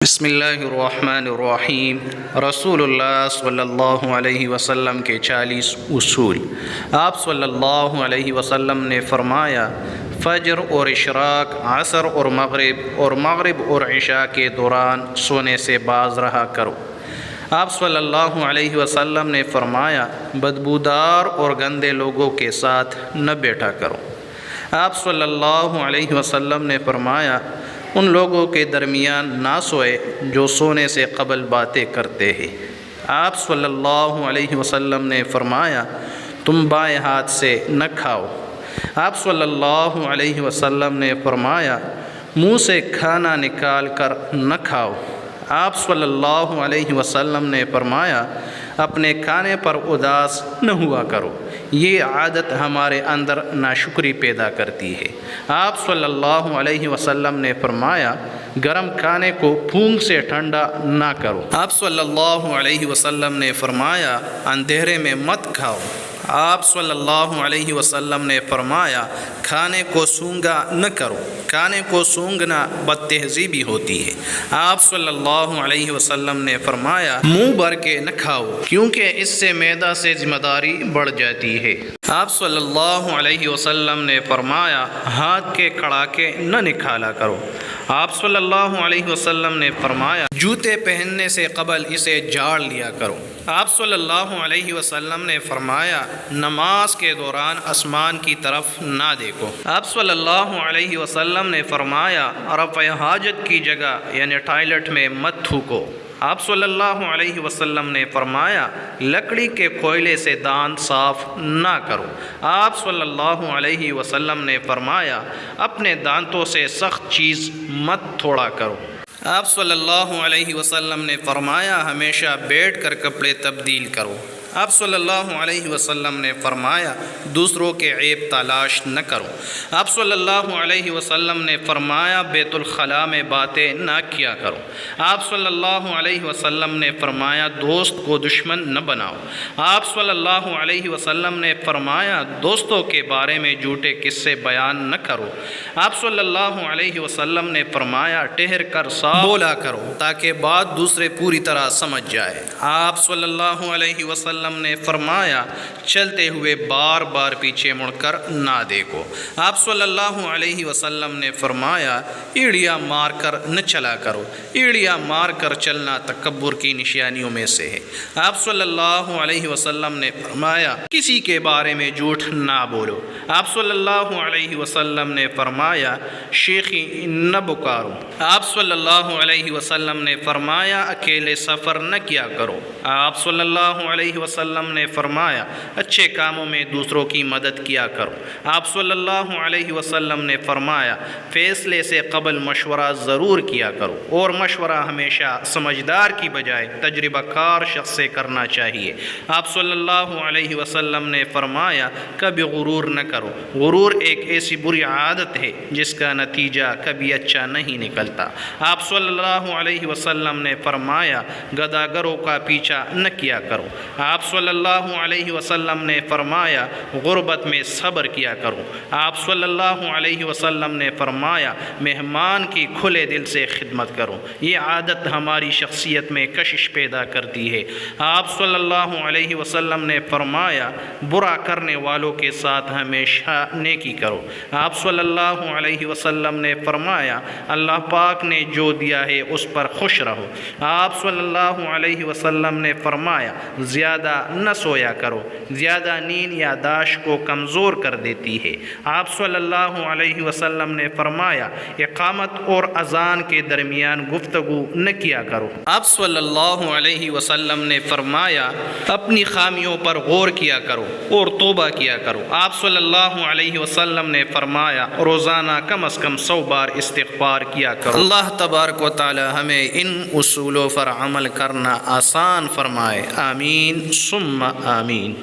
بسم اللہ الرحمن الرحیم۔ رسول اللہ صلی اللہ علیہ وسلم کے 40 اصول۔ آپ صلی اللہ علیہ وسلم نے فرمایا، فجر اور اشراق، عصر اور مغرب اور عشاء کے دوران سونے سے باز رہا کرو۔ آپ صلی اللہ علیہ وسلم نے فرمایا، بدبودار اور گندے لوگوں کے ساتھ نہ بیٹھا کرو۔ آپ صلی اللہ علیہ وسلم نے فرمایا، ان لوگوں کے درمیان نہ سوئے جو سونے سے قبل باتیں کرتے ہیں۔ آپ صلی اللہ علیہ وسلم نے فرمایا، تم بائیں ہاتھ سے نہ کھاؤ۔ آپ صلی اللہ علیہ وسلم نے فرمایا، منہ سے کھانا نکال کر نہ کھاؤ۔ آپ صلی اللہ علیہ وسلم نے فرمایا، اپنے کھانے پر اداس نہ ہوا کرو، یہ عادت ہمارے اندر ناشکری پیدا کرتی ہے۔ آپ صلی اللہ علیہ وسلم نے فرمایا، گرم کھانے کو پھونک سے ٹھنڈا نہ کرو۔ آپ صلی اللہ علیہ وسلم نے فرمایا، اندھیرے میں مت کھاؤ۔ آپ صلی اللہ علیہ وسلم نے فرمایا، کھانے کو سونگا نہ کرو، کھانے کو سونگنا بد تہذیبی ہوتی ہے۔ آپ صلی اللہ علیہ وسلم نے فرمایا، منہ بھر کے نہ کھاؤ، کیونکہ اس سے معدہ سے ذمہ داری بڑھ جاتی ہے۔ آپ صلی اللہ علیہ وسلم نے فرمایا، ہاتھ کے کڑاکے نہ نکالا کرو۔ آپ صلی اللہ علیہ وسلم نے فرمایا، جوتے پہننے سے قبل اسے جھاڑ لیا کرو۔ آپ صلی اللہ علیہ وسلم نے فرمایا، نماز کے دوران آسمان کی طرف نہ دیکھو۔ آپ صلی اللہ علیہ وسلم نے فرمایا، رفع حاجت کی جگہ یعنی ٹوائلٹ میں مت تھوکو۔ آپ صلی اللہ علیہ وسلم نے فرمایا، لکڑی کے کوئلے سے دانت صاف نہ کرو۔ آپ صلی اللہ علیہ وسلم نے فرمایا، اپنے دانتوں سے سخت چیز مت تھوڑا کرو۔ آپ صلی اللہ علیہ وسلم نے فرمایا، ہمیشہ بیٹھ کر کپڑے تبدیل کرو۔ آپ صلی اللہ علیہ وسلم نے فرمایا، دوسروں کے عیب تلاش نہ کرو۔ آپ صلی اللہ علیہ وسلم نے فرمایا، بیت الخلاء میں باتیں نہ کیا کرو۔ آپ صلی اللہ علیہ وسلم نے فرمایا، دوست کو دشمن نہ بناؤ۔ آپ صلی اللہ علیہ وسلم نے فرمایا، دوستوں کے بارے میں جھوٹے قصے بیان نہ کرو۔ آپ صلی اللہ علیہ وسلم نے فرمایا، ٹھہر کر صاف بولا کرو تاکہ بات دوسرے پوری طرح سمجھ جائے۔ آپ صلی اللہ علیہ وسلم نے فرمایا، چلتے ہوئے بار بار پیچھے مڑ کر نہ دیکھو۔ آپ صلی اللہ علیہ وسلم نے فرمایا، ایڑیاں مار کر نہ چلا کرو، ایڑیاں مار کر چلنا تکبر کی نشانیوں میں سے ہے۔ آپ صلی اللہ علیہ وسلم نے فرمایا، کسی کے بارے میں جھوٹ نہ بولو۔ آپ صلی اللہ علیہ وسلم نے فرمایا، شیخی نہ پکارو۔ آپ صلی اللہ علیہ وسلم نے فرمایا، اکیلے سفر نہ کیا کرو۔ آپ صلی اللہ علیہ وسلم نے فرمایا، اچھے کاموں میں دوسروں کی مدد کیا کرو۔ آپ صلی اللہ علیہ وسلم نے فرمایا، فیصلے سے قبل مشورہ ضرور کیا کرو، اور مشورہ ہمیشہ سمجھدار کی بجائے تجربہ کار شخص سے کرنا چاہیے۔ آپ صلی اللہ علیہ وسلم نے فرمایا، کبھی غرور نہ کرو۔ غرور ایک ایسی بری عادت ہے جس کا نتیجہ کبھی اچھا نہیں نکلتا۔ آپ صلی اللہ علیہ وسلم نے فرمایا، گداگروں کا پیچھا نہ کیا کرو۔ آپ صلی اللہ علیہ وسلم نے فرمایا، غربت میں صبر کیا کرو۔ آپ صلی اللہ علیہ وسلم نے فرمایا، مہمان کی کھلے دل سے خدمت کرو۔ یہ عادت ہماری شخصیت میں کشش پیدا کرتی ہے۔ آپ صلی اللہ علیہ وسلم نے فرمایا، برا کرنے والوں کے ساتھ ہمیشہ نیکی کرو۔ آپ صلی اللہ علیہ وسلم نے فرمایا، اللہ پاک نے جو دیا ہے اس پر خوش رہو۔ آپ صلی اللہ علیہ وسلم نے فرمایا، زیادہ نہ سویا کرو، زیادہ نیند یادداشت کو کمزور کر دیتی ہے۔ آپ صلی اللہ علیہ وسلم نے فرمایا، اقامت اور اذان کے درمیان گفتگو نہ کیا کرو۔ آپ صلی اللہ علیہ وسلم نے فرمایا، اپنی خامیوں پر غور کیا کرو اور توبہ کیا کرو۔ آپ صلی اللہ علیہ وسلم نے فرمایا، روزانہ کم از کم 100 بار استغفار کیا کرو۔ اللہ تبارک و تعالی ہمیں ان اصولوں پر عمل کرنا آسان فرمائے۔ آمین ثم آمین۔